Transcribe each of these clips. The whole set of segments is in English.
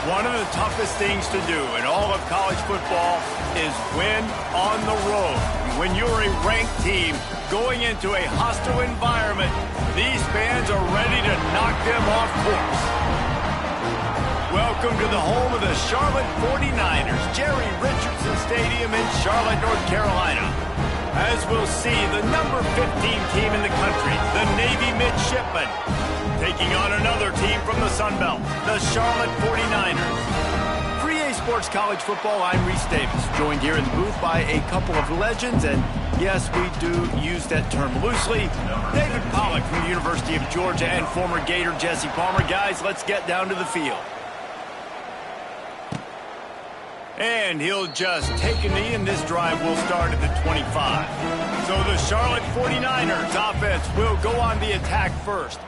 One of the toughest things to do in all of college football is win on the road. When you're a ranked team going into a hostile environment, these fans are ready to knock them off course. Welcome to the home of the Charlotte 49ers, Jerry Richardson Stadium in Charlotte, North Carolina. As we'll see, the number 15 team in the country, the Navy Midshipmen, taking on another team from the Sun Belt, the Charlotte 49ers. For EA Sports College Football, I'm Reese Davis, joined here in the booth by a couple of legends, and yes, we do use that term loosely. David Pollack from the University of Georgia and former Gator Jesse Palmer. Guys, let's get down to the field. And he'll just take a knee, and this drive will start at the 25. So the Charlotte 49ers offense will go on the attack first.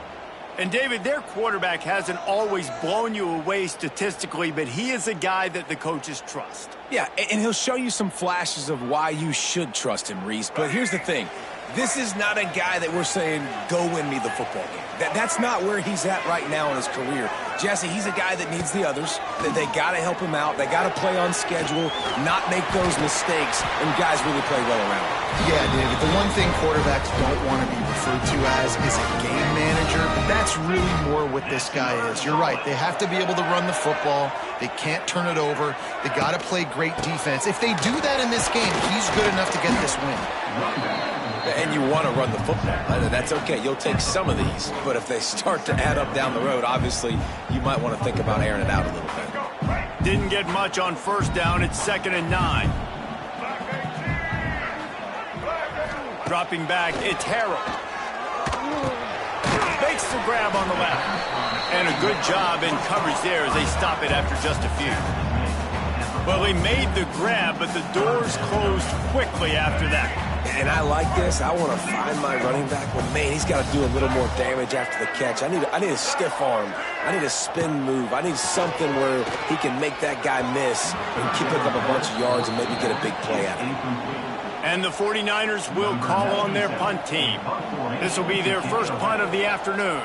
And, David, their quarterback hasn't always blown you away statistically, but he is a guy that the coaches trust. Yeah, and he'll show you some flashes of why you should trust him, Reese. But here's the thing. This is not a guy that we're saying, go win me the football game. That's not where he's at right now in his career. Jesse, he's a guy that needs the others. They got to help him out. They got to play on schedule, not make those mistakes, and guys really play well around him. Yeah, David, the one thing quarterbacks don't want to be referred to as is a game manager, but that's really more what this guy is. You're right. They have to be able to run the football. They can't turn it over. They got to play great defense. If they do that in this game, he's good enough to get this win. And you want to run the football. That's okay. You'll take some of these. But if they start to add up down the road, obviously, you might want to think about airing it out a little bit. Didn't get much on first down. It's 2nd and 9. Dropping back, it's Harold. Makes the grab on the left. And a good job in coverage there as they stop it after just a few. Well, he made the grab, but the doors closed quickly after that. And I like this. I want to find my running back, but, man, he's got to do a little more damage after the catch. I need a stiff arm. I need a spin move. I need something where he can make that guy miss and pick up a bunch of yards and maybe get a big play out of it. And the 49ers will call on their punt team. This will be their first punt of the afternoon.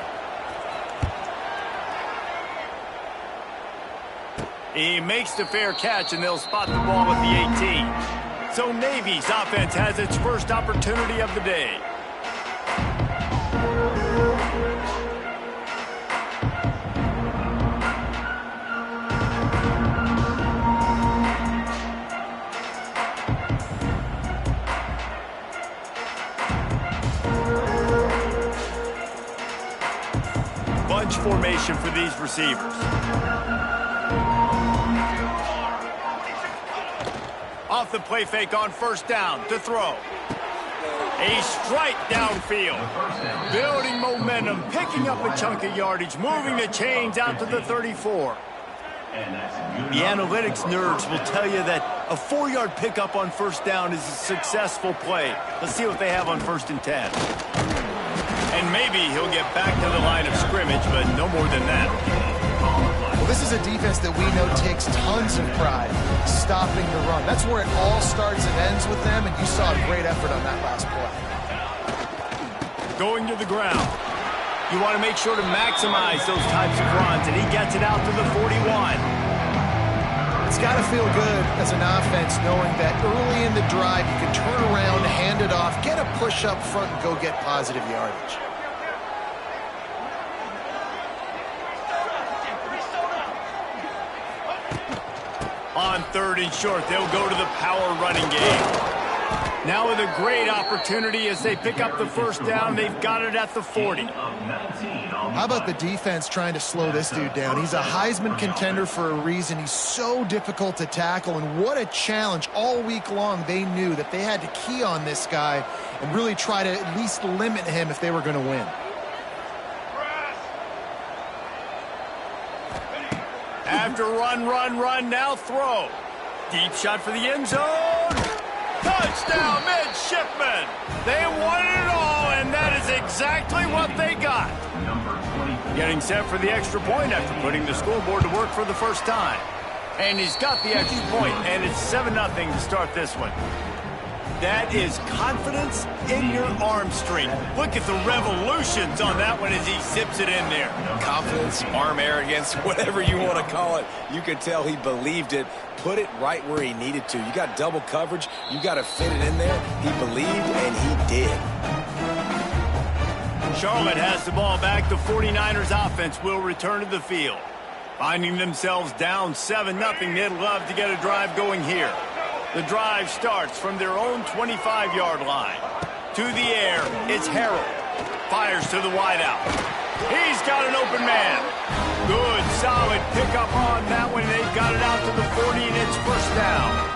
He makes the fair catch, and they'll spot the ball at the 18. So Navy's offense has its first opportunity of the day. Bunch formation for these receivers. Off the play fake on first down to throw. A strike downfield. Building momentum, picking up a chunk of yardage, moving the chains out to the 34. The analytics nerds will tell you that a 4-yard pickup on first down is a successful play. Let's see what they have on 1st and 10. And maybe he'll get back to the line of scrimmage, but no more than that. Well, this is a defense that we know takes tons of pride stopping the run. That's where it all starts and ends with them, and you saw a great effort on that last play. Going to the ground. You want to make sure to maximize those types of runs, and he gets it out to the 41. It's got to feel good as an offense knowing that early in the drive you can turn around, hand it off, get a push up front, and go get positive yardage. On 3rd and short, they'll go to the power running game. Now with a great opportunity as they pick up the first down, they've got it at the 40. How about the defense trying to slow this dude down? He's a Heisman contender for a reason. He's so difficult to tackle, and what a challenge. All week long, they knew that they had to key on this guy and really try to at least limit him if they were going to win. After run, now throw. Deep shot for the end zone. Touchdown, Midshipmen. They won it all, and that is exactly what they got. Getting set for the extra point after putting the scoreboard to work for the first time. And he's got the extra point, and it's 7-0 to start this one. That is confidence in your arm strength. Look at the revolutions on that one as he zips it in there. Confidence, arm arrogance, whatever you want to call it. You could tell he believed it, put it right where he needed to. You got double coverage. You got to fit it in there. He believed, and he did. Charlotte has the ball back. The 49ers offense will return to the field. Finding themselves down 7-0, they'd love to get a drive going here. The drive starts from their own 25-yard line. To the air, it's Harold. Fires to the wideout. He's got an open man. Good, solid pickup on that one. They've got it out to the 40, and it's first down.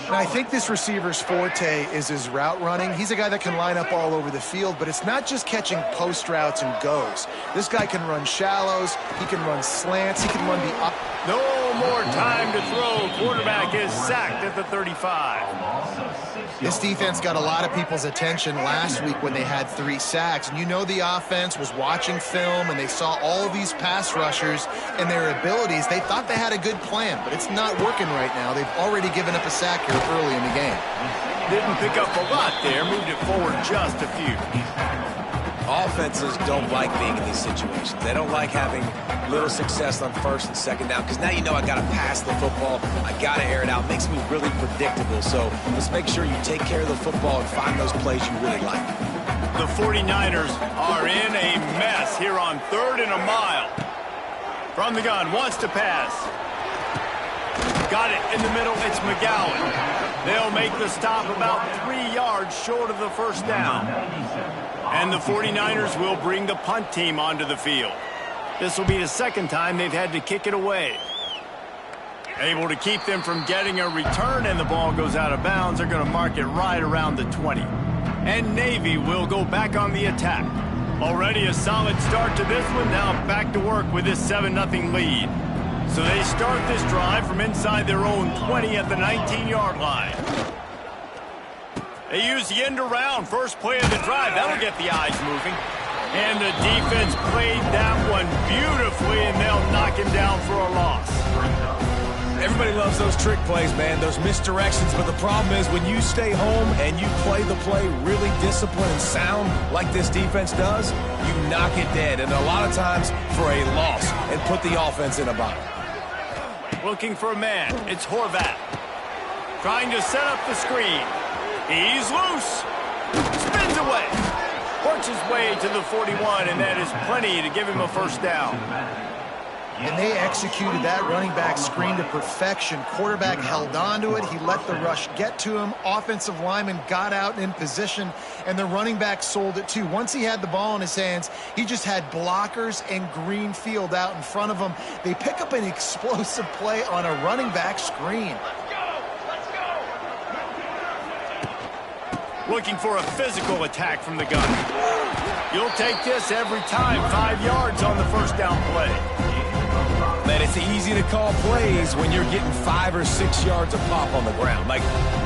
And I think this receiver's forte is his route running. He's a guy that can line up all over the field, but it's not just catching post routes and goes. This guy can run shallows. He can run slants. He can run the up. No more time to throw. Quarterback is sacked at the 35. This defense got a lot of people's attention last week when they had 3 sacks. And you know the offense was watching film, and they saw all of these pass rushers and their abilities. They thought they had a good plan, but it's not working right now. They've already given up a sack here early in the game. Didn't pick up a lot there. Moved it forward just a few. Offenses don't like being in these situations. They don't like having little success on first and second down because now you know I got to pass the football. I got to air it out. It makes me really predictable. So let's make sure you take care of the football and find those plays you really like. The 49ers are in a mess here on 3rd and a mile. From the gun, wants to pass. Got it in the middle. It's McGowan. They'll make the stop about 3 yards short of the first down. And the 49ers will bring the punt team onto the field. This will be the second time they've had to kick it away. Able to keep them from getting a return, and the ball goes out of bounds. They're going to mark it right around the 20. And Navy will go back on the attack. Already a solid start to this one. Now back to work with this 7-0 lead. So they start this drive from inside their own 20 at the 19-yard line. They use the end around. First play of the drive. That'll get the eyes moving. And the defense played that one beautifully, and they'll knock him down for a loss. Everybody loves those trick plays, man, those misdirections. But the problem is when you stay home and you play the play really disciplined and sound like this defense does, you knock it dead. And a lot of times for a loss and put the offense in a bind. Looking for a man. It's Horvat. Trying to set up the screen. He's loose. Spins away. Works his way to the 41, and that is plenty to give him a first down. And they executed that running back screen to perfection. Quarterback held on to it. He let the rush get to him. Offensive lineman got out in position, and the running back sold it too. Once he had the ball in his hands, he just had blockers and green field out in front of him. They pick up an explosive play on a running back screen. Looking for a physical attack from the gun. You'll take this every time. 5 yards on the first down play. Man, it's easy to call plays when you're getting 5 or 6 yards of pop on the ground. Like,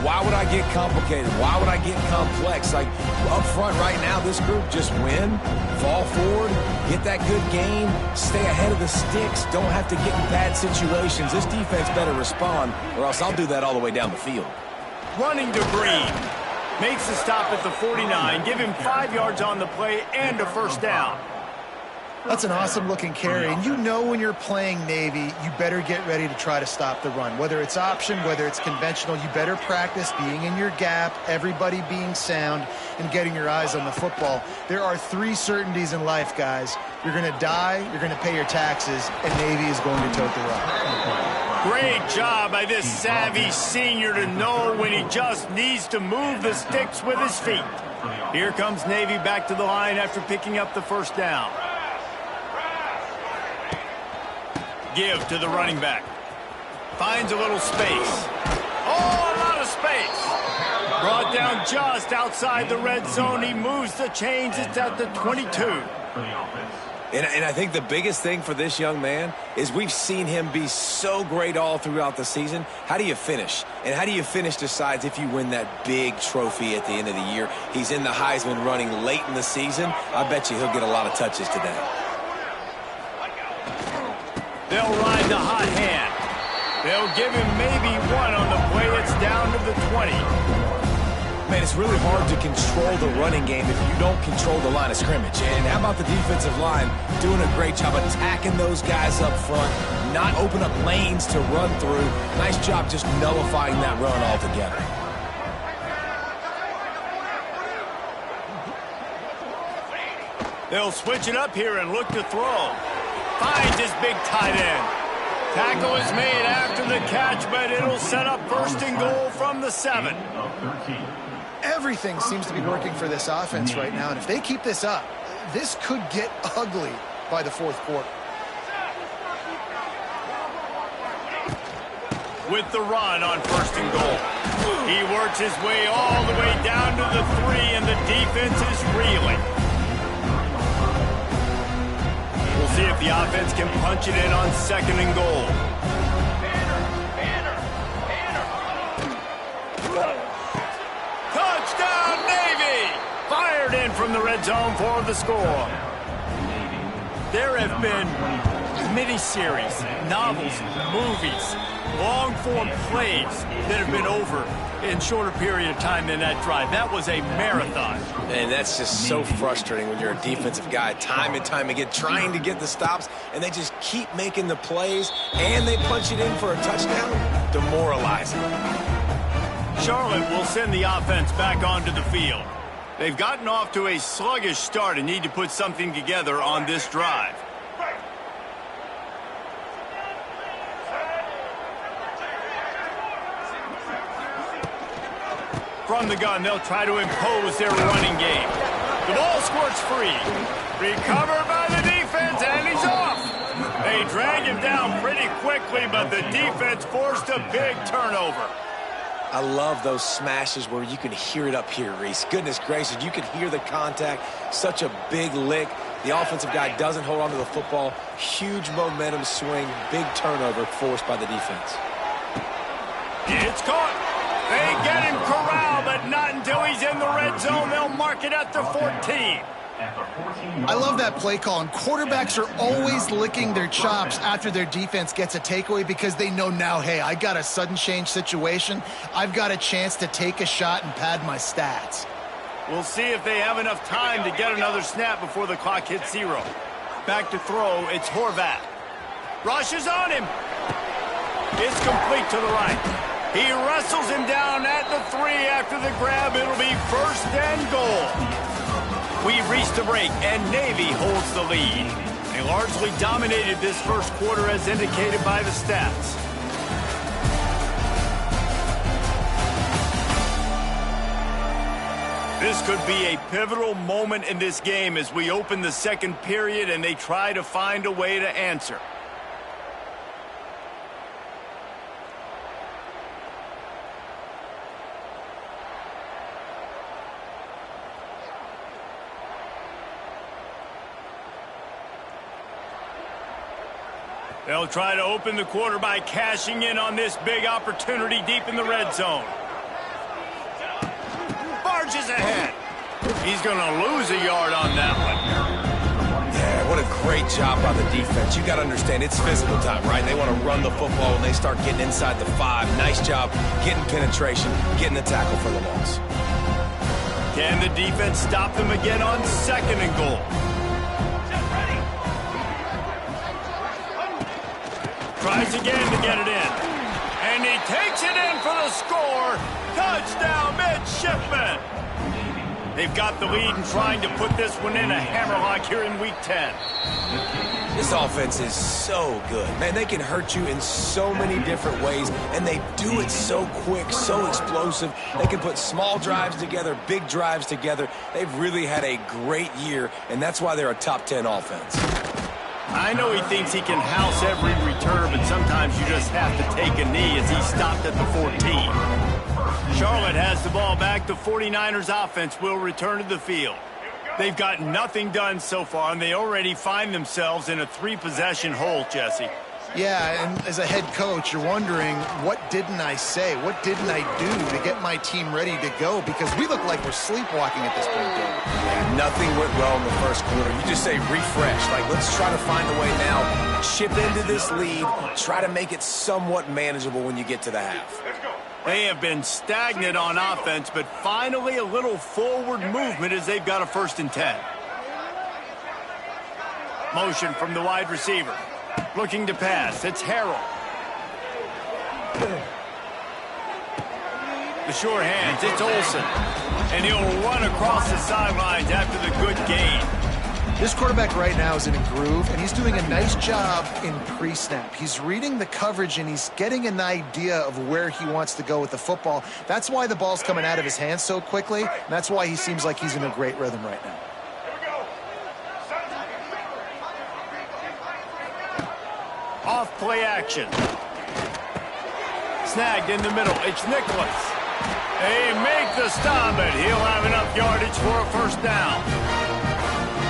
why would I get complicated? Why would I get complex? Like, up front right now, this group just win, fall forward, get that good game, stay ahead of the sticks, don't have to get in bad situations. This defense better respond, or else I'll do that all the way down the field. Running to Green. Makes the stop at the 49. Give him 5 yards on the play and a first down. That's an awesome-looking carry. And you know when you're playing Navy, you better get ready to try to stop the run. Whether it's option, whether it's conventional, you better practice being in your gap, everybody being sound, and getting your eyes on the football. There are 3 certainties in life, guys. You're going to die, you're going to pay your taxes, and Navy is going to tote the rock. Great job by this savvy senior to know when he just needs to move the sticks with his feet. Here comes Navy back to the line after picking up the first down. Give to the running back. Finds a little space. Oh, a lot of space. Brought down just outside the red zone. He moves the chains. It's at the 22. And I think the biggest thing for this young man is we've seen him be so great all throughout the season. How do you finish? And how do you finish decides if you win that big trophy at the end of the year. He's in the Heisman running late in the season. I bet you he'll get a lot of touches today. They'll ride the hot hand. They'll give him maybe one on the play. It's down to the 20. Man, it's really hard to control the running game if you don't control the line of scrimmage. And how about the defensive line doing a great job attacking those guys up front, not open up lanes to run through. Nice job just nullifying that run altogether. They'll switch it up here and look to throw. Finds his big tight end. Tackle is made after the catch, but it'll set up first and goal from the 7. Everything seems to be working for this offense right now, and if they keep this up, this could get ugly by the fourth quarter. With the run on first and goal. He works his way all the way down to the 3, and the defense is reeling. We'll see if the offense can punch it in on second and goal. Touchdown, Navy! Fired in from the red zone for the score. There have been miniseries, novels, movies, long-form plays that have been over in shorter period of time than that drive. That was a marathon. And that's just so frustrating when you're a defensive guy, time and time again, trying to get the stops, and they just keep making the plays, and they punch it in for a touchdown. Demoralizing. Charlotte will send the offense back onto the field. They've gotten off to a sluggish start and need to put something together on this drive. From the gun, they'll try to impose their running game. The ball squirts free. Recovered by the defense, and he's off. They drag him down pretty quickly, but the defense forced a big turnover. I love those smashes where you can hear it up here, Reese. Goodness gracious, you can hear the contact. Such a big lick. The offensive guy doesn't hold on to the football. Huge momentum swing, big turnover forced by the defense. It's caught. They get him corralled, but not until he's in the red zone. They'll mark it at the 14. I love that play call, and quarterbacks are always licking their chops after their defense gets a takeaway because they know now, hey, I got a sudden change situation. I've got a chance to take a shot and pad my stats. We'll see if they have enough time to get another snap before the clock hits 0. Back to throw, it's Horvat. Rushes on him. It's complete to the right. He wrestles him down at the 3 after the grab. It'll be first and goal. We've reached the break, and Navy holds the lead. They largely dominated this first quarter as indicated by the stats. This could be a pivotal moment in this game as we open the second period and they try to find a way to answer. They'll try to open the quarter by cashing in on this big opportunity deep in the red zone. Barges ahead. He's going to lose a yard on that one. Yeah, what a great job by the defense. You got to understand, it's physical time, right? They want to run the football when they start getting inside the 5. Nice job getting penetration, getting the tackle for the loss. Can the defense stop them again on second and goal? Tries again to get it in. And he takes it in for the score. Touchdown, Midshipman. They've got the lead and trying to put this one in a hammerlock here in Week 10. This offense is so good. Man, they can hurt you in so many different ways, and they do it so quick, so explosive. They can put small drives together, big drives together. They've really had a great year, and that's why they're a top 10 offense. I know he thinks he can house every return, but sometimes you just have to take a knee as he stopped at the 14. Charlotte has the ball back. The 49ers offense will return to the field. They've got nothing done so far, and they already find themselves in a 3-possession hole, Jesse. Yeah, and as a head coach, you're wondering, what didn't I say? What didn't I do to get my team ready to go? Because we look like we're sleepwalking at this point, David. Yeah, nothing went well in the first quarter. You just say refresh. Like, let's try to find a way now. Chip into this lead. Try to make it somewhat manageable when you get to the half. They have been stagnant on offense, but finally a little forward movement as they've got a 1st and 10. Motion from the wide receiver. Looking to pass. It's Harrell. The sure hands. It's Olsen. And he'll run across the sidelines after the good gain. This quarterback right now is in a groove, and he's doing a nice job in pre-snap. He's reading the coverage, and he's getting an idea of where he wants to go with the football. That's why the ball's coming out of his hands so quickly, and that's why he seems like he's in a great rhythm right now. Off play action. Snagged in the middle. It's Nicholas. They make the stop, but he'll have enough yardage for a 1st down.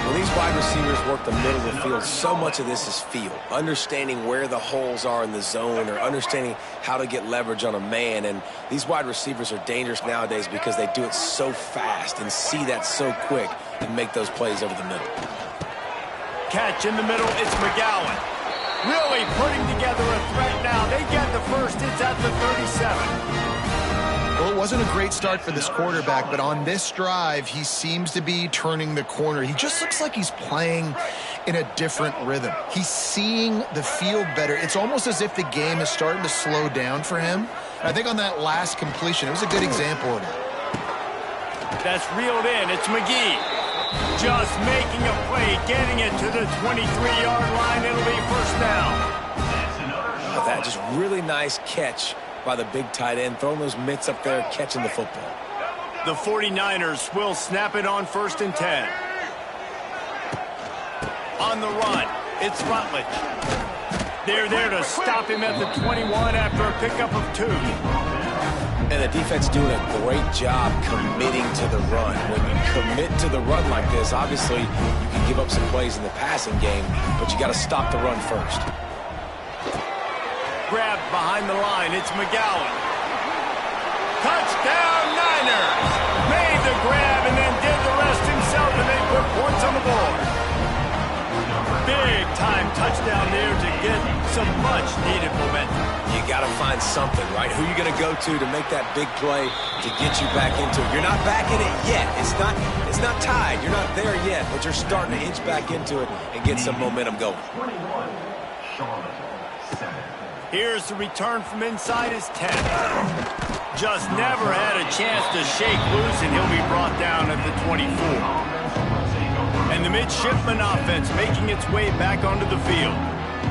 When these wide receivers work the middle of the field, so much of this is feel. Understanding where the holes are in the zone or understanding how to get leverage on a man. And these wide receivers are dangerous nowadays because they do it so fast and see that so quick and make those plays over the middle. Catch in the middle. It's McGowan. Really putting together a threat now. They get the 1st. It's at the 37. Well, it wasn't a great start for this quarterback, but on this drive, he seems to be turning the corner. He just looks like he's playing in a different rhythm. He's seeing the field better. It's almost as if the game is starting to slow down for him. And I think on that last completion, it was a good example of that. That's reeled in. It's McGee. Just making a play, getting it to the 23-yard line. It'll be 1st down. That just really nice catch by the big tight end, throwing those mitts up there, catching the football. The 49ers will snap it on 1st and 10. On the run, it's Rutledge. They're there to stop him at the 21 after a pickup of 2. And the defense doing a great job committing to the run. When you commit to the run like this, obviously you can give up some plays in the passing game, but you got to stop the run first. Grabbed behind the line. It's McGowan. Touchdown, Niners! Made the grab and then did the rest himself, and they put points on the board. Big-time touchdown there to get some much-needed momentum. You got to find something, right? Who you going to go to make that big play to get you back into it? You're not back in it yet. It's not tied. You're not there yet, but you're starting to inch back into it and get some momentum going. Here's the return from inside his 10. Just never had a chance to shake loose, and he'll be brought down at the 24. And the midshipman offense making its way back onto the field.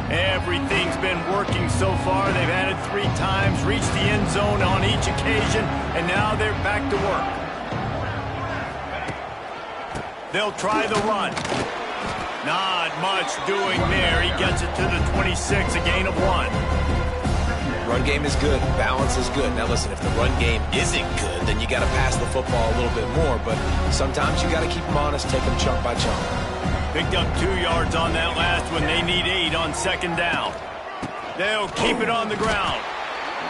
Everything's been working so far. They've had it 3 times, reached the end zone on each occasion, and now they're back to work. They'll try the run. Not much doing there. He gets it to the 26, a gain of 1. Run game is good. Balance is good. Now listen, if the run game isn't good, then you got to pass the football a little bit more. But sometimes you got to keep them honest, take them chunk by chunk. Picked up 2 yards on that last one. They need 8 on 2nd down. They'll keep it on the ground.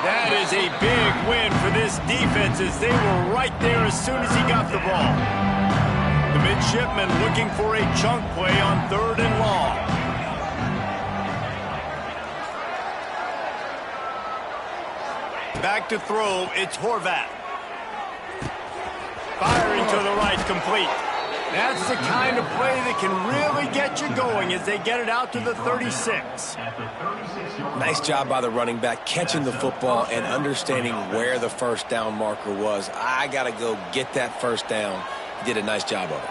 That is a big win for this defense as they were right there as soon as he got the ball. The midshipman looking for a chunk play on 3rd and long. Back to throw, it's Horvath. Firing to the right, complete. That's the kind of play that can really get you going as they get it out to the 36. Nice job by the running back, catching the football and understanding where the 1st down marker was. I got to go get that 1st down. He did a nice job of it.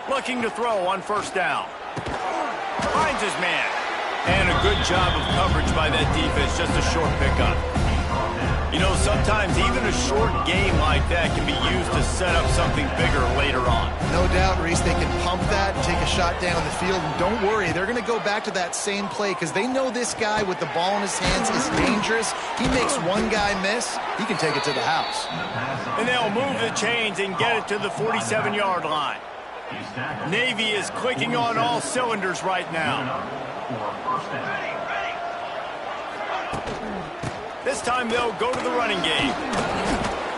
Looking to throw on 1st down. Finds his man. And a good job of coverage by that defense, just a short pickup. You know, sometimes even a short game like that can be used to set up something bigger later on. No doubt, Reese, they can pump that and take a shot down the field. And don't worry, they're going to go back to that same play because they know this guy with the ball in his hands is dangerous. He makes one guy miss, he can take it to the house. And they'll move the chains and get it to the 47-yard line. Navy is clicking on all cylinders right now. This time they'll go to the running game.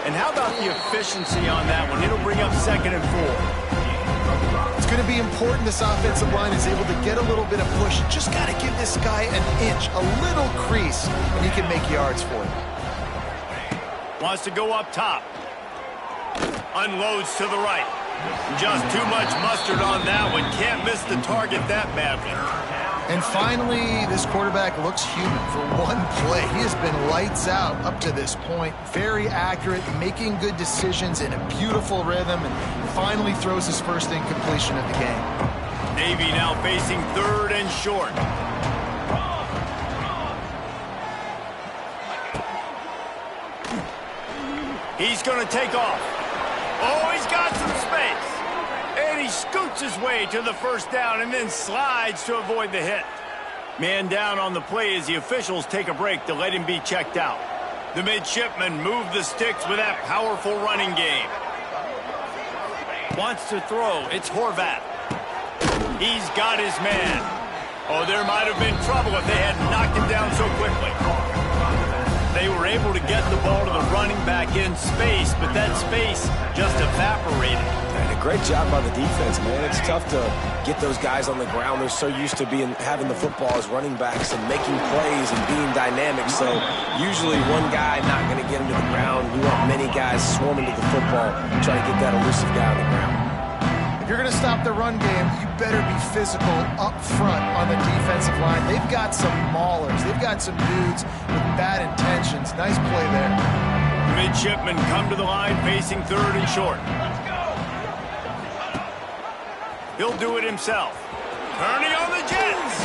And how about the efficiency on that one? It'll bring up 2nd and 4. It's going going to be important. This offensive line is able to get a little bit of push. Just got to give this guy an inch, a little crease, and he can make yards for you. Wants to go up top. Unloads to the right. Just too much mustard on that one. Can't miss the target that badly. And finally, this quarterback looks human for one play. He has been lights out up to this point. Very accurate, making good decisions in a beautiful rhythm, and finally throws his first incompletion of the game. Navy now facing 3rd and short. He's going to take off. Oh, he's got some space. And he scoots his way to the first down and then slides to avoid the hit. Man down on the play as the officials take a break to let him be checked out. The midshipmen move the sticks with that powerful running game. Wants to throw. It's Horvath. He's got his man. Oh, there might have been trouble if they had knocked him down so quickly. They were able to get the ball to the running back in space, but that space just evaporated. And a great job by the defense, man. It's tough to get those guys on the ground. They're so used to having the football as running backs and making plays and being dynamic. So usually one guy not going to get him to the ground. You want many guys swarming to the football, trying to get that elusive guy on the ground. If you're going to stop the run game, you better be physical up front on the defensive line. They've got some maulers. They've got some dudes with bad intentions. Nice play there. Midshipmen come to the line facing 3rd and short. He'll do it himself. Turning on the Jets.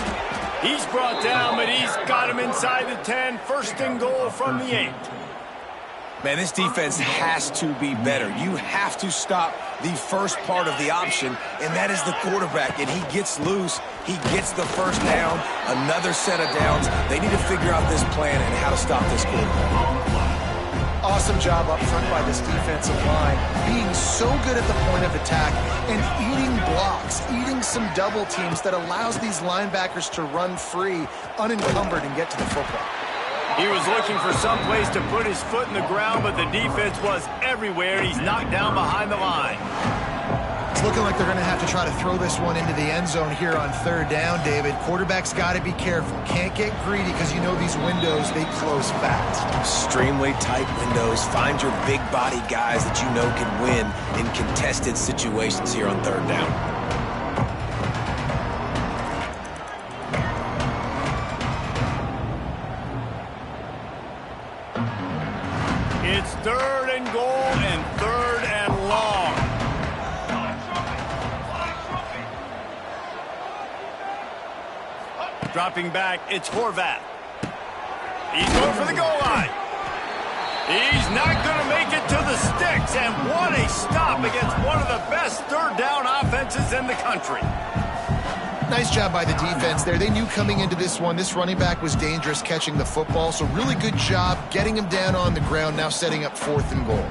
He's brought down, but he's got him inside the 10. 1st and goal from the 8. Man, this defense has to be better. You have to stop the first part of the option, and that is the quarterback. And he gets loose. He gets the first down, another set of downs. They need to figure out this plan and how to stop this quarterback. Awesome job up front by this defensive line, being so good at the point of attack and eating blocks, eating some double teams that allows these linebackers to run free, unencumbered, and get to the football. He was looking for some place to put his foot in the ground, but the defense was everywhere. He's knocked down behind the line. It's looking like they're going to have to try to throw this one into the end zone here on 3rd down, David. Quarterback's got to be careful. Can't get greedy because you know these windows, they close fast. Extremely tight windows. Find your big body guys that you know can win in contested situations here on 3rd down. It's 3rd and goal and 3rd and long. Dropping back, it's Horvath. He's going for the goal line. He's not going to make it to the sticks, and what a stop against one of the best 3rd down offenses in the country. Nice job by the defense there. They knew coming into this one, this running back was dangerous catching the football, so really good job getting him down on the ground, now setting up 4th and goal.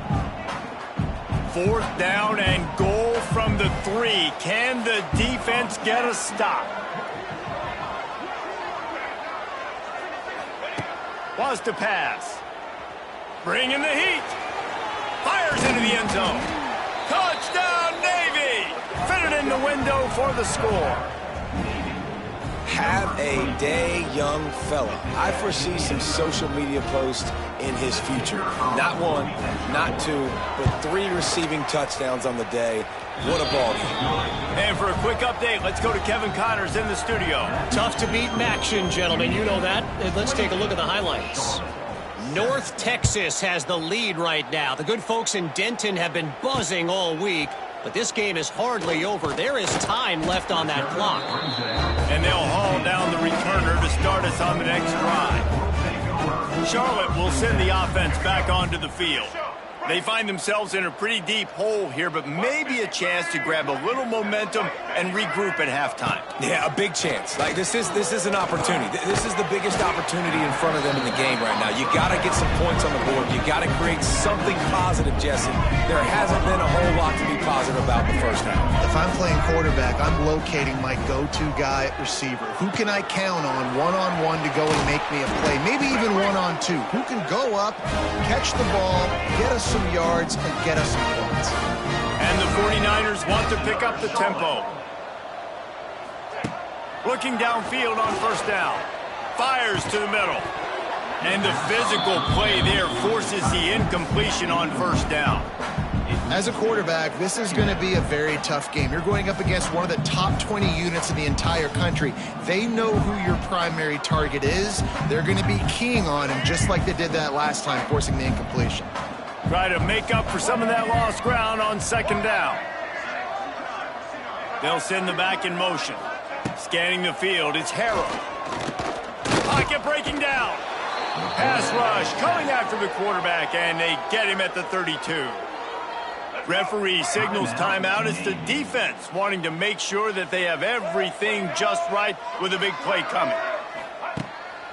4th down and goal from the 3. Can the defense get a stop? Was to pass. Bringing the heat. Fires into the end zone. Touchdown, Navy! Fitted in the window for the score. Have a day, young fella. I foresee some social media posts in his future. Not 1, not 2, but 3 receiving touchdowns on the day. What a ball game. And for a quick update, let's go to Kevin Connors in the studio. Tough to beat Maction, gentlemen. You know that. And let's take a look at the highlights. North Texas has the lead right now. The good folks in Denton have been buzzing all week, but this game is hardly over. There is time left on that clock. And they'll haul down the returner to start us on the next drive. Charlotte will send the offense back onto the field. They find themselves in a pretty deep hole here, but maybe a chance to grab a little momentum and regroup at halftime. Yeah, a big chance. Like this is an opportunity. This is the biggest opportunity in front of them in the game right now. You got to get some points on the board. You got to create something positive, Jesse. There hasn't been a whole lot to be positive about the first half. If I'm playing quarterback, I'm locating my go-to guy at receiver. Who can I count on one-on-one to go and make me a play? Maybe even one-on-two. Who can go up, catch the ball, get us some yards, and get us some points. And the 49ers want to pick up the tempo. Looking downfield on first down. Fires to the middle. And the physical play there forces the incompletion on first down. As a quarterback, this is going to be a very tough game. You're going up against one of the top 20 units in the entire country. They know who your primary target is. They're going to be keying on him just like they did that last time, forcing the incompletion. Try to make up for some of that lost ground on second down. They'll send the back in motion. Scanning the field, it's Harrell. Pocket breaking down. Pass rush coming after the quarterback, and they get him at the 32. Referee signals timeout. It's the defense wanting to make sure that they have everything just right with a big play coming.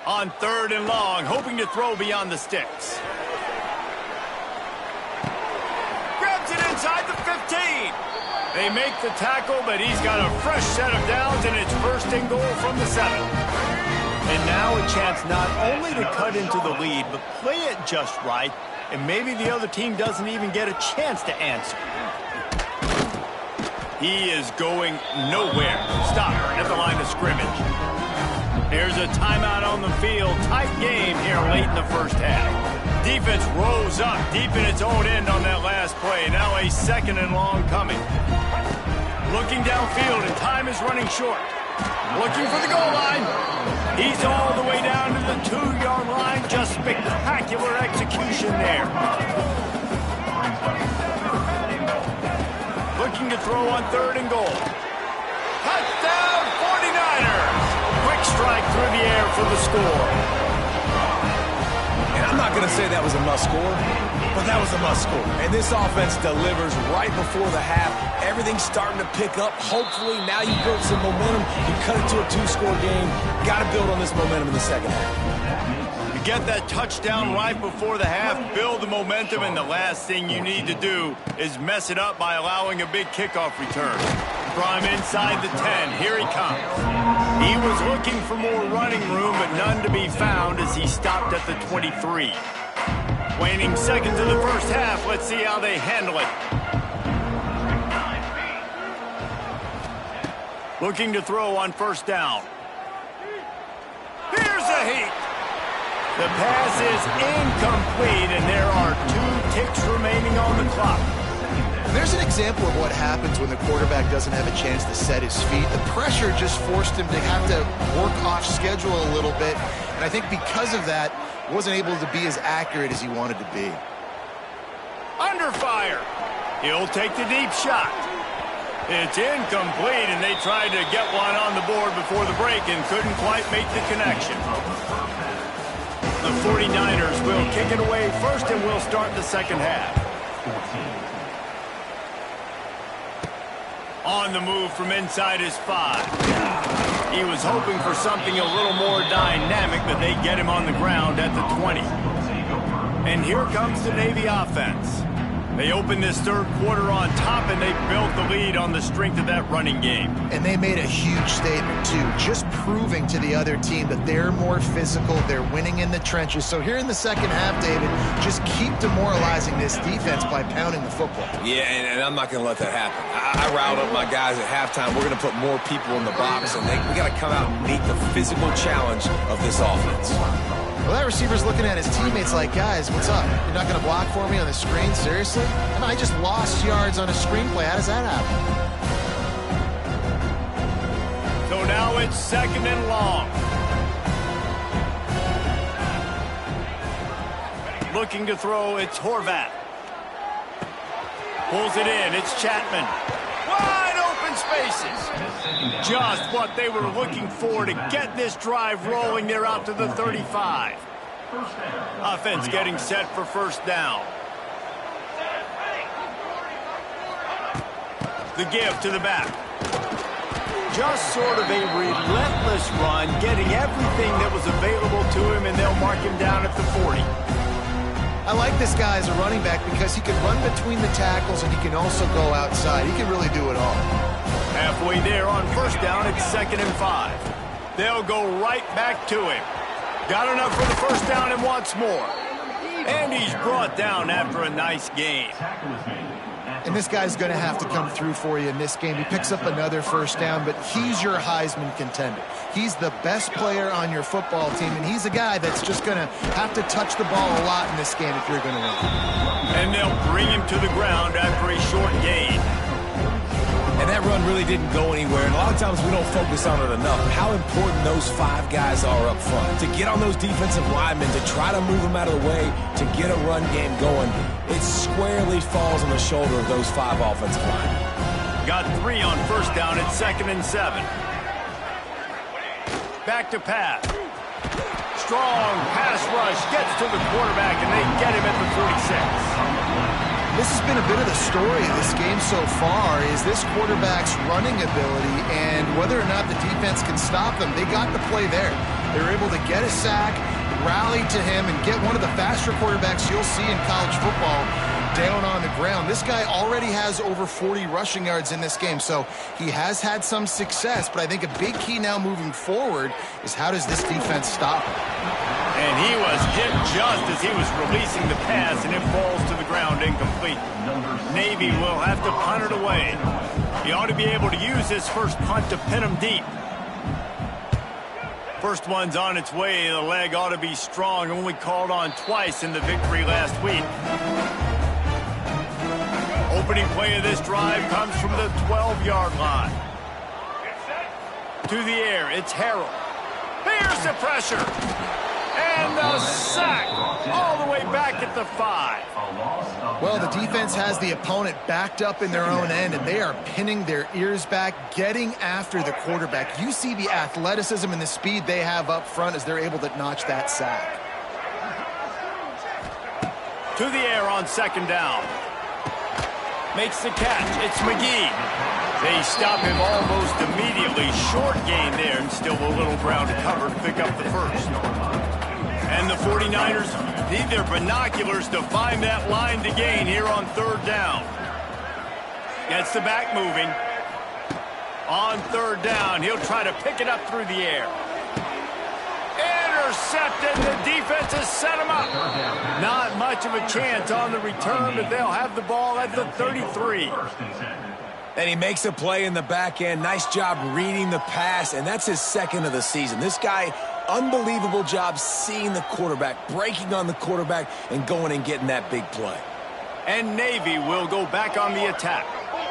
On third and long, hoping to throw beyond the sticks. Grabs it inside the 15. They make the tackle, but he's got a fresh set of downs, and it's first and goal from the 7. And now a chance not only to cut into the lead, but play it just right, and maybe the other team doesn't even get a chance to answer. He is going nowhere. Stop at the line of scrimmage. There's a timeout on the field. Tight game here late in the first half. Defense rose up deep in its own end on that last play. Now a second and long coming. Looking downfield, and time is running short. Looking for the goal line. He's all the way down to the 2-yard line. Just spectacular execution there. Looking to throw on third and goal. Touchdown 49ers. Quick strike through the air for the score. And I'm not going to say that was a must score, but that was a must score. And this offense delivers right before the half. Everything's starting to pick up. Hopefully now you build some momentum. You cut it to a 2-score game. Got to build on this momentum in the second half. You get that touchdown right before the half, build the momentum, and the last thing you need to do is mess it up by allowing a big kickoff return. From inside the 10, here he comes. He was looking for more running room, but none to be found as he stopped at the 23. Waning seconds in the first half. Let's see how they handle it. Looking to throw on first down. Here's a heat. The pass is incomplete, and there are 2 ticks remaining on the clock. There's an example of what happens when the quarterback doesn't have a chance to set his feet. The pressure just forced him to have to work off schedule a little bit, and I think because of that, wasn't able to be as accurate as he wanted to be. Under fire. He'll take the deep shot. It's incomplete, and they tried to get one on the board before the break and couldn't quite make the connection. The 49ers will kick it away first, and will start the second half. On the move from inside his 5. He was hoping for something a little more dynamic, but they get him on the ground at the 20. And here comes the Navy offense. They opened this third quarter on top, and they built the lead on the strength of that running game. And they made a huge statement, too, just proving to the other team that they're more physical, they're winning in the trenches. So here in the second half, David, just keep demoralizing this defense by pounding the football. Yeah, and I'm not going to let that happen. I riled up my guys at halftime. We're going to put more people in the box, and we got to come out and meet the physical challenge of this offense. Well, that receiver's looking at his teammates like, guys, what's up? You're not going to block for me on the screen? Seriously? I just lost yards on a screenplay. How does that happen? So now it's second and long. Looking to throw, it's Horvat. Pulls it in, it's Chapman. Wide open spaces. Just what they were looking for to get this drive rolling. They're out to the 35. Offense getting set for first down. The give to the back. Just sort of a relentless run, getting everything that was available to him, and they'll mark him down at the 40. I like this guy as a running back because he can run between the tackles and he can also go outside. He can really do it all. Halfway there on first down, it's 2nd and 5. They'll go right back to him. Got enough for the first down and wants more. And he's brought down after a nice gain. And this guy's going to have to come through for you in this game. He picks up another first down, but he's your Heisman contender. He's the best player on your football team, and he's a guy that's just going to have to touch the ball a lot in this game if you're going to win. And they'll bring him to the ground after a short gain. And that run really didn't go anywhere, and a lot of times we don't focus on it enough. How important those 5 guys are up front. To get on those defensive linemen, to try to move them out of the way, to get a run game going, it squarely falls on the shoulder of those 5 offensive linemen. Got 3 on first down at 2nd and 7. Back to pass. Strong pass rush gets to the quarterback, and they get him at the 46. This has been a bit of the story of this game so far, is this quarterback's running ability and whether or not the defense can stop them. They got the play there. They were able to get a sack, rally to him, and get one of the faster quarterbacks you'll see in college football down on the ground. This guy already has over 40 rushing yards in this game, so he has had some success, but I think a big key now moving forward is how does this defense stop him? And he was hit just as he was releasing the pass, and it falls to the ground incomplete. Navy will have to punt it away. He ought to be able to use his first punt to pin him deep. First one's on its way. The leg ought to be strong, only called on twice in the victory last week. Opening play of this drive comes from the 12-yard line. To the air, it's Harrell. There's the pressure. And the sack all the way back at the 5. Well, the defense has the opponent backed up in their own end, and they are pinning their ears back, getting after the quarterback. You see the athleticism and the speed they have up front as they're able to notch that sack. To the air on 2nd down. Makes the catch. It's McGee. They stop him almost immediately. Short gain there, and still a little ground to cover to pick up the first. And the 49ers need their binoculars to find that line to gain here on 3rd down. Gets the back moving. On 3rd down, he'll try to pick it up through the air. Intercepted. The defense has set him up. Not much of a chance on the return, but they'll have the ball at the 33. And he makes a play in the back end. Nice job reading the pass, and that's his 2nd of the season. This guy, unbelievable job seeing the quarterback, breaking on the quarterback, and going and getting that big play. And Navy will go back on the attack.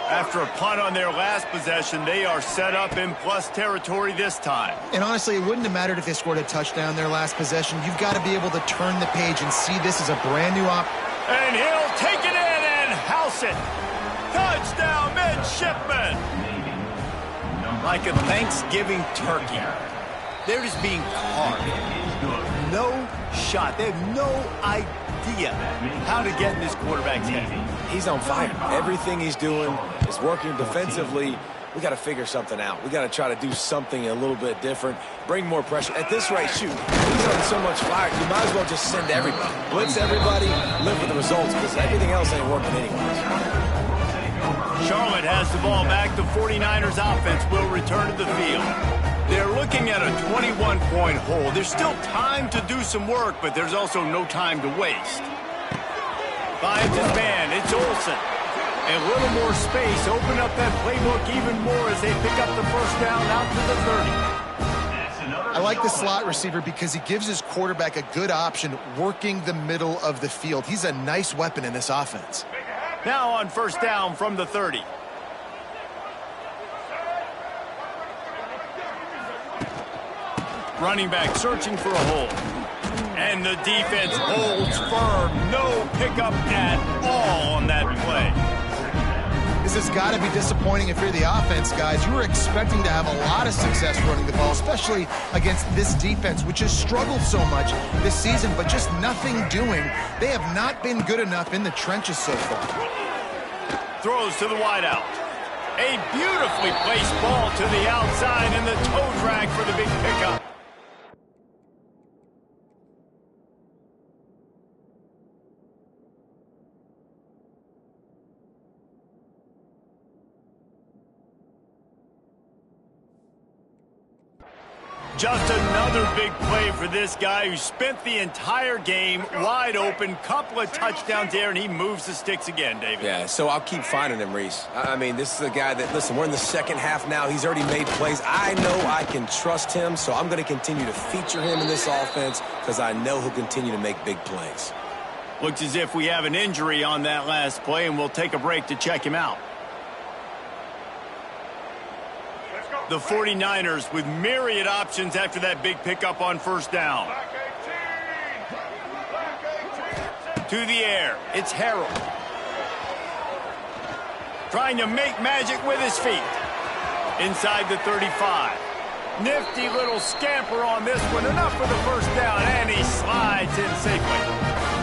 After a punt on their last possession, they are set up in plus territory this time. And honestly, it wouldn't have mattered if they scored a touchdown their last possession. You've got to be able to turn the page and see this as a brand new And he'll take it in and house it. Touchdown, midshipman. Like a Thanksgiving turkey. They're just being carved. No shot. They have no idea how to get in this quarterback's head. He's on fire. Everything he's doing is working defensively. We got to figure something out. We got to try to do something a little bit different. Bring more pressure. At this rate, shoot, he's on so much fire, you might as well just send everybody. Blitz everybody, live with the results, because everything else ain't working anyways. Charlotte has the ball back. The 49ers offense will return to the field. They're looking at a 21-point hole. There's still time to do some work, but there's also no time to waste. Finds his man. It's Olsen. A little more space. Open up that playbook even more as they pick up the first down out to the 30. I like the slot receiver because he gives his quarterback a good option working the middle of the field. He's a nice weapon in this offense. Now on first down from the 30. Running back searching for a hole. And the defense holds firm. No pickup at all on that play. This has got to be disappointing if you're the offense, guys. You were expecting to have a lot of success running the ball, especially against this defense, which has struggled so much this season, but just nothing doing. They have not been good enough in the trenches so far. Throws to the wideout. A beautifully placed ball to the outside, and the toe drag for the big pickup. Just another big play for this guy who spent the entire game wide open. Couple of touchdowns there, and he moves the sticks again, David. Yeah, so I'll keep finding him, Reese. I mean, this is a guy that, listen, we're in the second half now. He's already made plays. I know I can trust him, so I'm going to continue to feature him in this offense because I know he'll continue to make big plays. Looks as if we have an injury on that last play, and we'll take a break to check him out. The 49ers with myriad options after that big pickup on first down. To the air, it's Harrell. Trying to make magic with his feet. Inside the 35. Nifty little scamper on this one. Enough for the first down, and he slides in safely.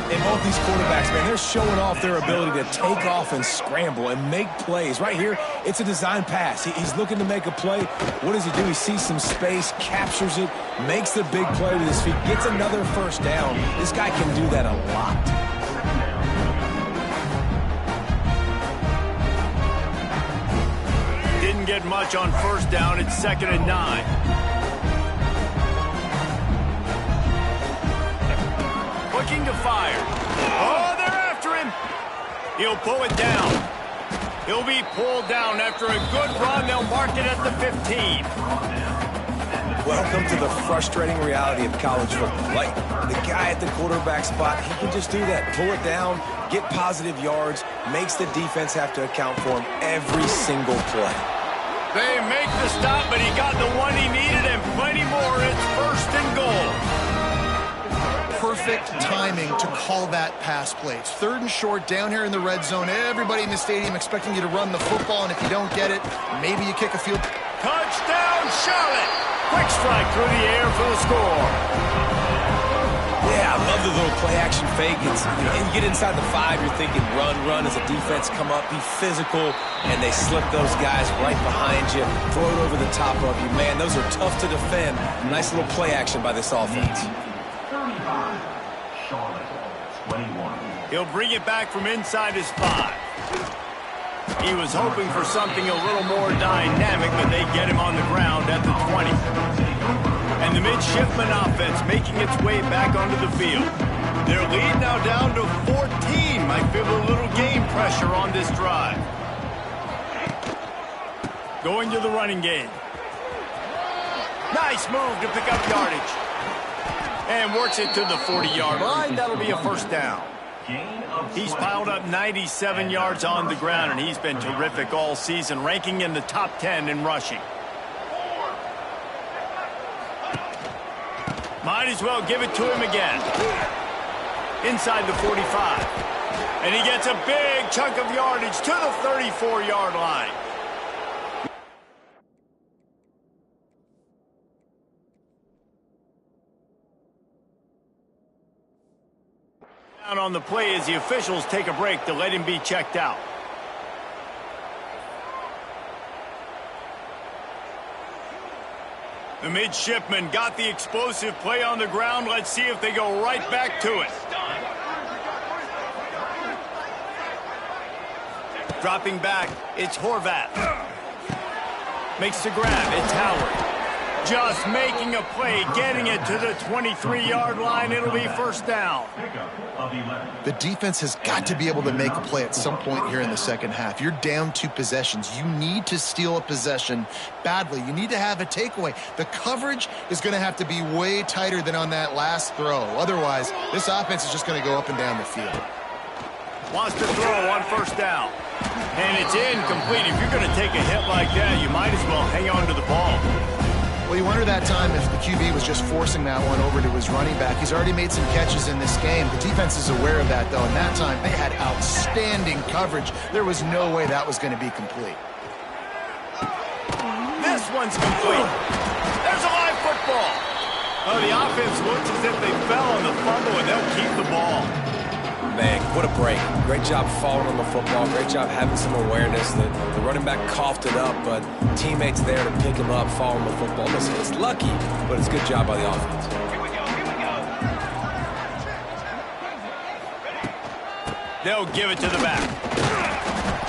And both these quarterbacks, man, they're showing off their ability to take off and scramble and make plays. Right here, it's a design pass. He's looking to make a play. What does he do? He sees some space, captures it, makes the big play with his feet, gets another first down. This guy can do that a lot. Didn't get much on first down. It's 2nd and 9. Looking to fire. Oh, they're after him. He'll pull it down. He'll be pulled down after a good run. They'll mark it at the 15. Welcome to the frustrating reality of college football. Like, the guy at the quarterback spot, he can just do that. Pull it down, get positive yards, makes the defense have to account for him every single play. They make the stop, but he got the one he needed and plenty more. It's 1st and goal. Perfect timing to call that pass play. It's 3rd and short down here in the red zone. Everybody in the stadium expecting you to run the football, and if you don't get it, maybe you kick a field. Touchdown, Charlotte! Quick strike through the air for the score. Yeah, I love the little play-action fake. You get inside the 5, you're thinking run as a defense, come up, be physical, and they slip those guys right behind you, throw it over the top of you. Man, those are tough to defend. Nice little play action by this offense. He'll bring it back from inside his 5. He was hoping for something a little more dynamic, but they get him on the ground at the 20. And the midshipman offense making its way back onto the field. Their lead now down to 14. Might feel a little game pressure on this drive. Going to the running game. Nice move to pick up yardage. And works it to the 40-yard line. That'll be a first down. He's piled up 97 yards on the ground, and he's been terrific all season, ranking in the top 10 in rushing. Might as well give it to him again. Inside the 45. And he gets a big chunk of yardage to the 34-yard line. On the play as the officials take a break to let him be checked out. The midshipmen got the explosive play on the ground. Let's see if they go right back to it. Dropping back, it's Horvath. Makes the grab, it's Howard. Just making a play, getting it to the 23-yard line. It'll be first down. The defense has got to be able to make a play at some point here in the second half. You're down 2 possessions. You need to steal a possession badly. You need to have a takeaway. The coverage is going to have to be way tighter than on that last throw. Otherwise, this offense is just going to go up and down the field. Wants to throw on first down. And it's incomplete. If you're going to take a hit like that, you might as well hang on to the ball. Well, you wonder that time if the QB was just forcing that one over to his running back. He's already made some catches in this game. The defense is aware of that, though, and that time they had outstanding coverage. There was no way that was going to be complete. This one's complete. There's a live football. Oh, the offense looks as if they fell on the fumble, and they'll keep the ball. Man, what a break. Great job falling on the football. Great job having some awareness. The running back coughed it up, but teammates there to pick him up, fall on the football. Listen, it's lucky, but it's a good job by the offense. Here we go. They'll give it to the back.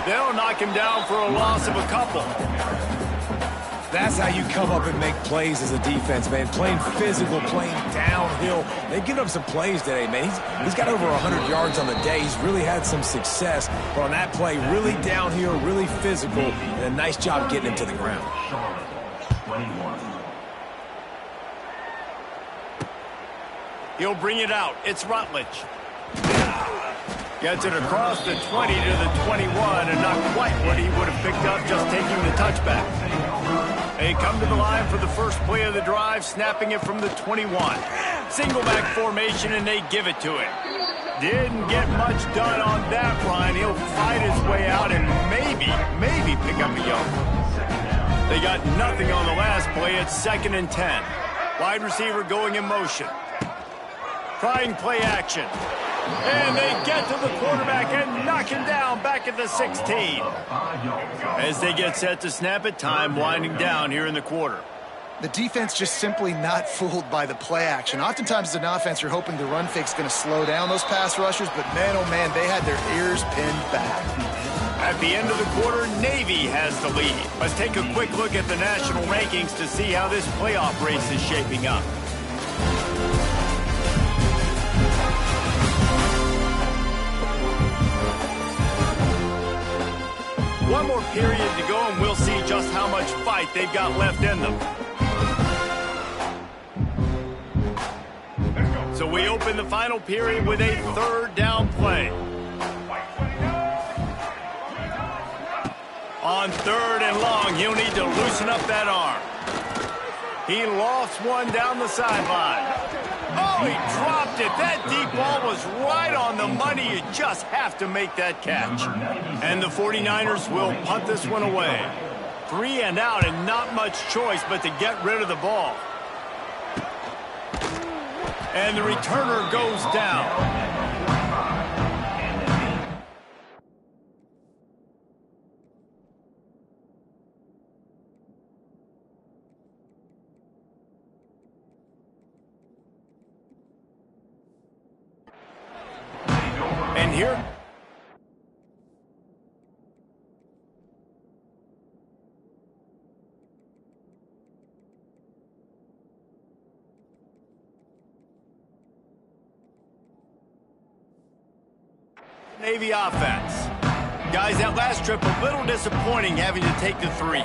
They'll knock him down for a loss of a couple. That's how you come up and make plays as a defense, man. Playing physical, playing downhill. They've given up some plays today, man. He's got over 100 yards on the day. He's really had some success. But on that play, really downhill, really physical, and a nice job getting him to the ground. He'll bring it out. It's Rutledge. Gets it across the 20 to the 21, and not quite what he would have picked up just taking the touchback. They come to the line for the first play of the drive, snapping it from the 21. Single back formation, and they give it to him. Didn't get much done on that run. He'll fight his way out and maybe pick up a yard. They got nothing on the last play. It's 2nd and 10. Wide receiver going in motion. Trying play action. And they get to the quarterback and knock him down back at the 16. As they get set to snap it, time winding down here in the quarter. The defense just simply not fooled by the play action. Oftentimes as an offense, you're hoping the run fake's going to slow down those pass rushers, but man, oh man, they had their ears pinned back. At the end of the quarter, Navy has the lead. Let's take a quick look at the national rankings to see how this playoff race is shaping up. One more period to go, and we'll see just how much fight they've got left in them. So we open the final period with a 3rd down play. On 3rd and long, he'll need to loosen up that arm. He lost one down the sideline. Oh, he dropped it. That deep ball was right on the money. You just have to make that catch. And the 49ers will punt this one away. 3 and out, and not much choice but to get rid of the ball. And the returner goes down. And here... Navy offense. Guys, that last trip, a little disappointing having to take the 3.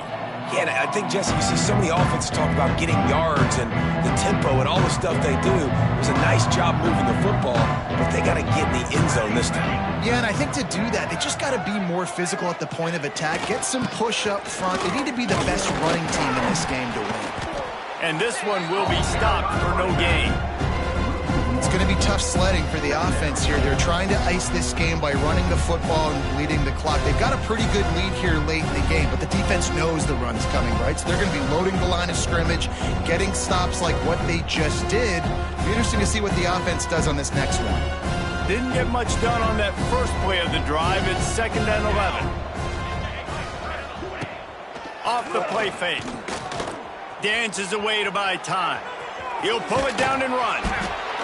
Yeah, and I think, Jesse, you see so many offenses talk about getting yards and the tempo and all the stuff they do. It was a nice job moving the football, but they got to get in the end zone this time. Yeah, and I think to do that, they just got to be more physical at the point of attack, get some push up front. They need to be the best running team in this game to win. And this one will be stopped for no gain. It's going to be tough sledding for the offense here. They're trying to ice this game by running the football and bleeding the clock. They've got a pretty good lead here late in the game, but the defense knows the run's coming, right? So they're going to be loading the line of scrimmage, getting stops like what they just did. It'll be interesting to see what the offense does on this next one. Didn't get much done on that first play of the drive. It's 2nd and 11. Off the play fake. Dances away to buy time. He'll pull it down and run.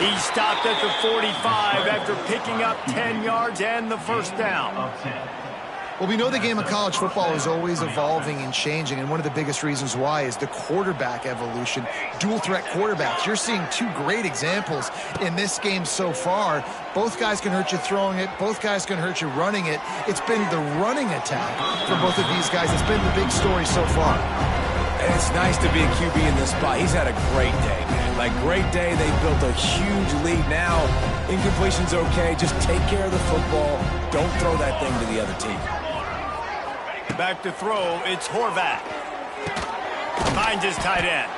He stopped at the 45 after picking up 10 yards and the first down. Well, we know the game of college football is always evolving and changing, and one of the biggest reasons why is the quarterback evolution. Dual-threat quarterbacks. You're seeing 2 great examples in this game so far. Both guys can hurt you throwing it. Both guys can hurt you running it. It's been the running attack for both of these guys. It's been the big story so far. And it's nice to be a QB in this spot. He's had a great day, man. Like, great day. They built a huge lead. Now, incompletion's okay. Just take care of the football. Don't throw that thing to the other team. Back to throw. It's Horvath. Finds his tight end.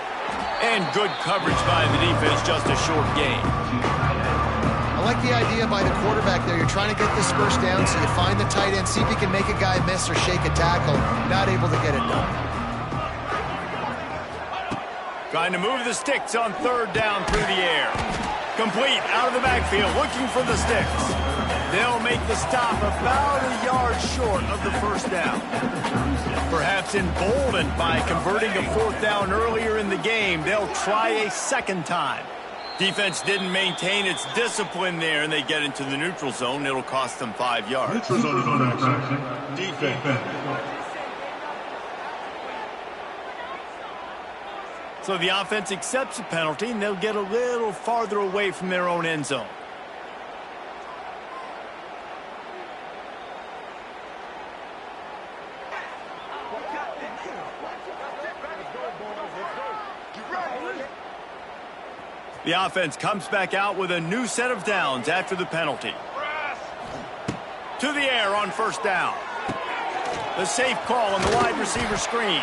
And good coverage by the defense. Just a short gain. I like the idea by the quarterback there. You're trying to get this first down, so you find the tight end, see if you can make a guy miss or shake a tackle. Not able to get it done. Trying to move the sticks on 3rd down through the air. Complete out of the backfield, looking for the sticks. They'll make the stop about a yard short of the first down. Perhaps emboldened by converting a 4th down earlier in the game, they'll try a 2nd time. Defense didn't maintain its discipline there, and they get into the neutral zone. It'll cost them 5 yards. Defense. So the offense accepts the penalty, and they'll get a little farther away from their own end zone. The offense comes back out with a new set of downs after the penalty. To the air on first down. The safe call on the wide receiver screen.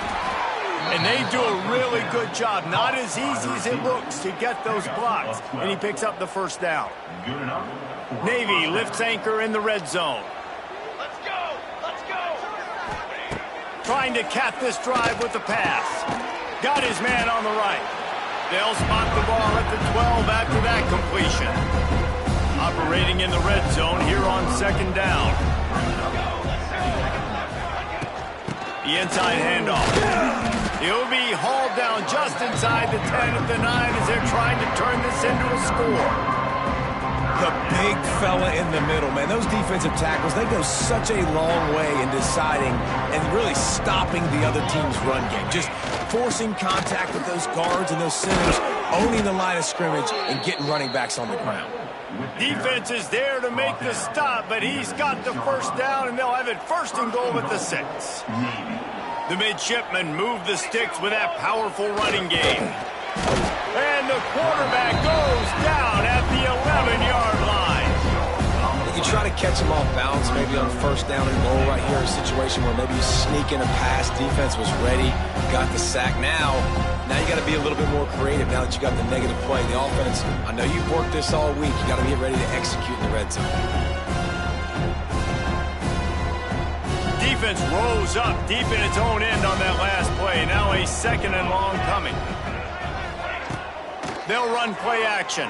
And they do a really good job. Not as easy as it looks to get those blocks. And he picks up the first down. Navy lifts anchor in the red zone. Let's go! Let's go! Trying to cap this drive with the pass. Got his man on the right. They'll spot the ball at the 12 after that completion. Operating in the red zone here on second down. The inside handoff. He'll be hauled down just inside the 10 at the 9 as they're trying to turn this into a score. The big fella in the middle, man. Those defensive tackles, they go such a long way in deciding and really stopping the other team's run game. Just forcing contact with those guards and those centers, owning the line of scrimmage, and getting running backs on the ground. Defense is there to make the stop, but he's got the first down, and they'll have it first and goal at the 6. The midshipmen move the sticks with that powerful running game. And the quarterback goes down at the 11-yard line. You try to catch him off balance, maybe on first down and goal right here, a situation where maybe you sneak in a pass, defense was ready, got the sack. Now you got to be a little bit more creative now that you got the negative play. The offense, I know you've worked this all week. You got to get ready to execute in the red zone. Defense rose up deep in its own end on that last play. Now a second and long coming. They'll run play action.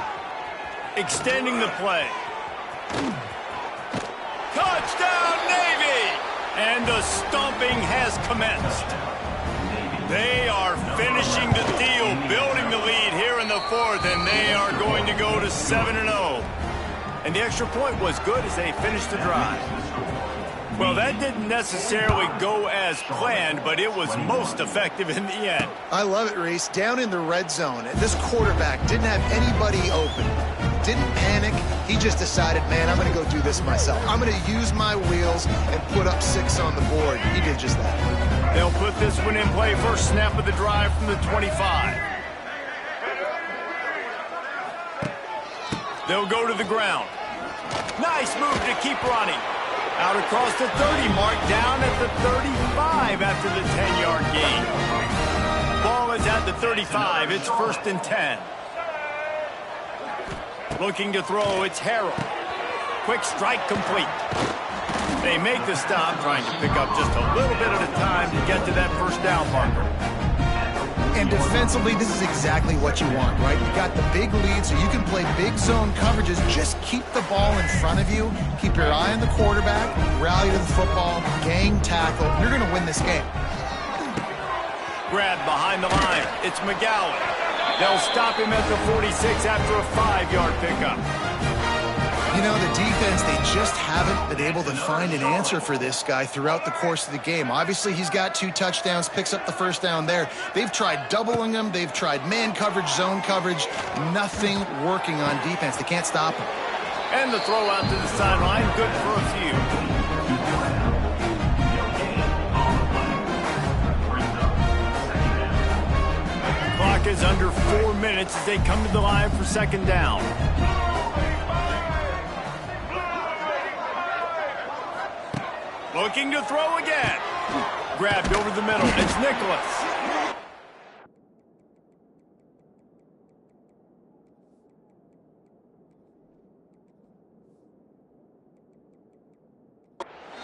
Extending the play. Touchdown, Navy! And the stomping has commenced. They are finishing the deal, building the lead here in the 4th, and they are going to go to 7-0. And the extra point was good as they finished the drive. Well, that didn't necessarily go as planned, but it was most effective in the end. I love it, Reese. Down in the red zone, this quarterback didn't have anybody open. Didn't panic. He just decided, man, I'm going to go do this myself. I'm going to use my wheels and put up 6 on the board. He did just that. They'll put this one in play. First snap of the drive from the 25. They'll go to the ground. Nice move to keep running. Out across the 30 mark, down at the 35 after the 10-yard gain. Ball is at the 35. It's 1st and 10. Looking to throw, it's Harrell. Quick strike complete. They make the stop, trying to pick up just a little bit at a time to get to that first down marker. And defensively, this is exactly what you want, right? You got the big lead, so you can play big zone coverages. Just keep the ball in front of you. Keep your eye on the quarterback. Rally to the football. Gang tackle. You're going to win this game. Grab behind the line. It's McGowan. They'll stop him at the 46 after a 5-yard pickup. You know, the defense, they just haven't been able to find an answer for this guy throughout the course of the game. Obviously, he's got 2 touchdowns, picks up the first down there. They've tried doubling him. They've tried man coverage, zone coverage. Nothing working on defense. They can't stop him. And the throw out to the sideline, good for a few. Clock is under 4 minutes as they come to the line for second down. Looking to throw again. Grabbed over the middle. It's Nicholas.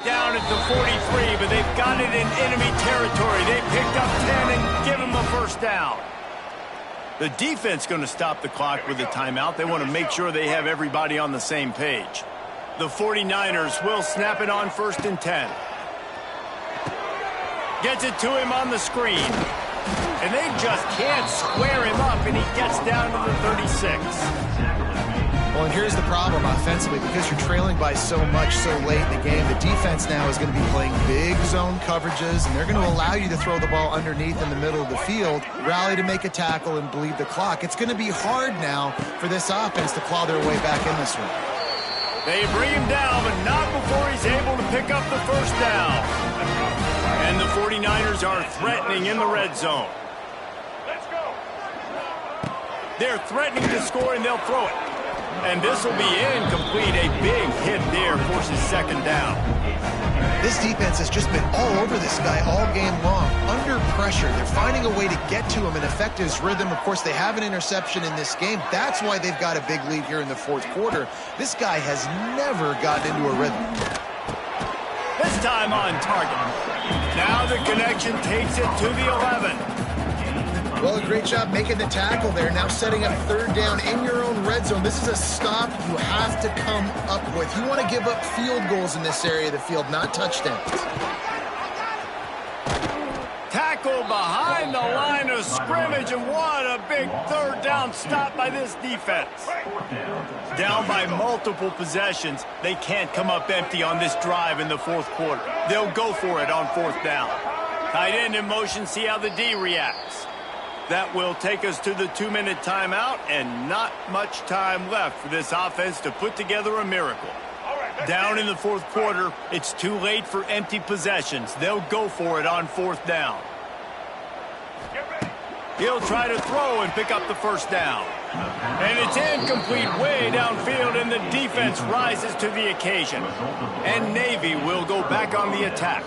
Down at the 43, but they've got it in enemy territory. They picked up 10 and give him a first down. The defense going to stop the clock with a timeout. They want to make sure they have everybody on the same page. The 49ers will snap it on 1st and 10. Gets it to him on the screen. And they just can't square him up, and he gets down to the 36. Well, Well, and here's the problem offensively. Because you're trailing by so much so late in the game, the defense now is going to be playing big zone coverages, and they're going to allow you to throw the ball underneath in the middle of the field, rally to make a tackle, and bleed the clock. It's going to be hard now for this offense to claw their way back in this one. They bring him down, but not before he's able to pick up the first down. And the 49ers are threatening in the red zone. Let's go. They're threatening to score, and they'll throw it. And this will be incomplete. A big hit there forces second down. This defense has just been all over this guy all game long. Under pressure, they're finding a way to get to him and affect his rhythm. Of course, they have an interception in this game. That's why they've got a big lead here in the fourth quarter. This guy has never gotten into a rhythm. This time on target. Now the connection takes it to the 11. Well, a great job making the tackle there. Now setting up third down in your own red zone. This is a stop you have to come up with. You want to give up field goals in this area of the field, not touchdowns. Tackle behind the line of scrimmage, and what a big third down stop by this defense. Down by multiple possessions, they can't come up empty on this drive in the fourth quarter. They'll go for it on fourth down. Tight end in motion, see how the D reacts. That will take us to the 2-minute timeout, and not much time left for this offense to put together a miracle. Down in the fourth quarter, it's too late for empty possessions. They'll go for it on fourth down. He'll try to throw and pick up the first down. And it's incomplete way downfield, and the defense rises to the occasion. And Navy will go back on the attack.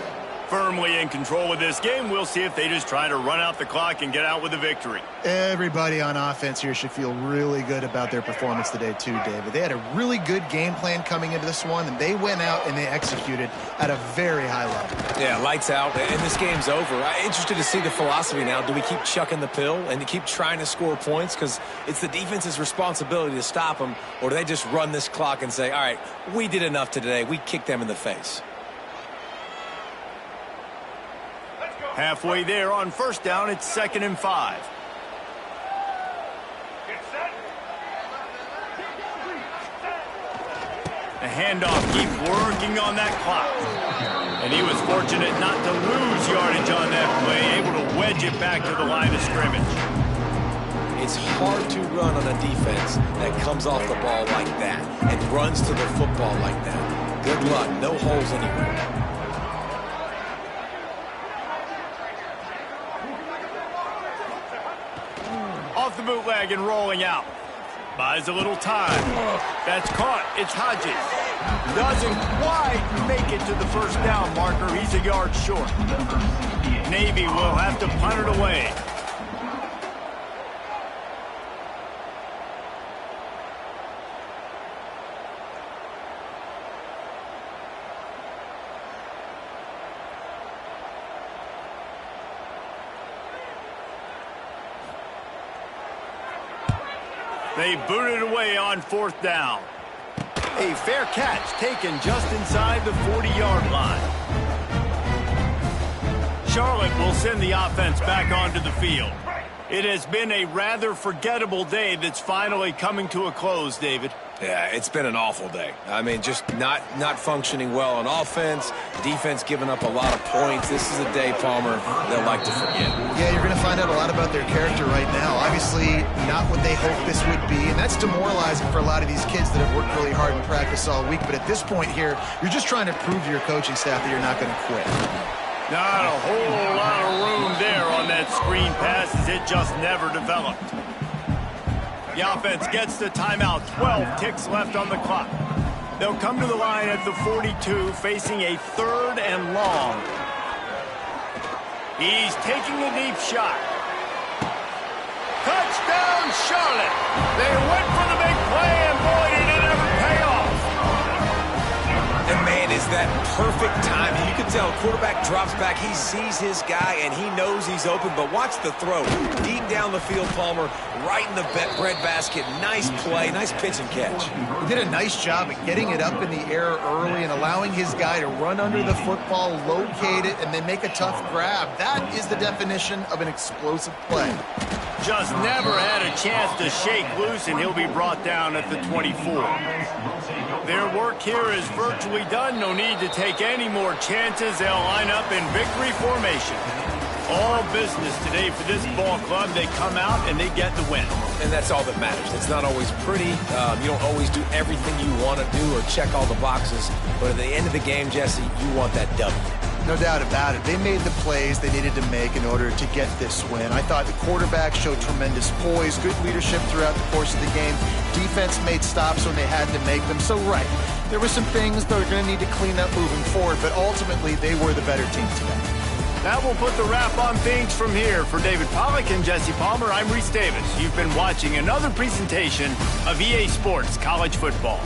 Firmly in control of this game. We'll see if they just try to run out the clock and get out with a victory. Everybody on offense here should feel really good about their performance today too, David. They had a really good game plan coming into this one, and they went out and they executed at a very high level. Yeah, lights out, and this game's over. I'm interested to see the philosophy now. Do we keep chucking the pill and keep trying to score points? Because it's the defense's responsibility to stop them, or do they just run this clock and say, all right, we did enough today. We kicked them in the face. Halfway there on first down, it's 2nd and 5. The handoff keeps working on that clock. And he was fortunate not to lose yardage on that play, able to wedge it back to the line of scrimmage. It's hard to run on a defense that comes off the ball like that and runs to the football like that. Good luck. No holes anywhere. Off the bootleg and rolling out. Buys a little time. That's caught. It's Hodges. Doesn't quite make it to the first down marker. He's a yard short. Navy will have to punt it away. They booted away on fourth down. A fair catch taken just inside the 40-yard line. Charlotte will send the offense back onto the field. It has been a rather forgettable day that's finally coming to a close, David. Yeah, it's been an awful day. I mean, just not functioning well on offense, defense giving up a lot of points. This is a day, Palmer, they'll like to forget. Yeah, you're going to find out a lot about their character right now. Obviously, not what they hoped this would be, and that's demoralizing for a lot of these kids that have worked really hard in practice all week. But at this point here, you're just trying to prove to your coaching staff that you're not going to quit. Not a whole lot of room there on that screen pass, as it just never developed. The offense gets the timeout. 12 ticks left on the clock. They'll come to the line at the 42, facing a 3rd and long. He's taking a deep shot. Touchdown, Charlotte! They went for the big play, and boy, did it ever pay off. And man, is that perfect timing. You can tell quarterback drops back. He sees his guy, and he knows he's open. But watch the throw. Deep down the field, Palmer, right in the bread basket. Nice play, nice pitch and catch. He did a nice job at getting it up in the air early and allowing his guy to run under the football, locate it, and then make a tough grab. That is the definition of an explosive play. Just never had a chance to shake loose, and he'll be brought down at the 24. Their work here is virtually done. No need to take any more chances. They'll line up in victory formation. All business today for this ball club. They come out and they get the win. And that's all that matters. It's not always pretty. You don't always do everything you want to do or check all the boxes. But at the end of the game, Jesse, you want that W. No doubt about it. They made the plays they needed to make in order to get this win. I thought the quarterback showed tremendous poise, good leadership throughout the course of the game. Defense made stops when they had to make them. So, right, there were some things they're going to need to clean up moving forward, but ultimately they were the better team today. That will put the wrap on things from here. For David Pollack and Jesse Palmer, I'm Reese Davis. You've been watching another presentation of EA Sports College Football.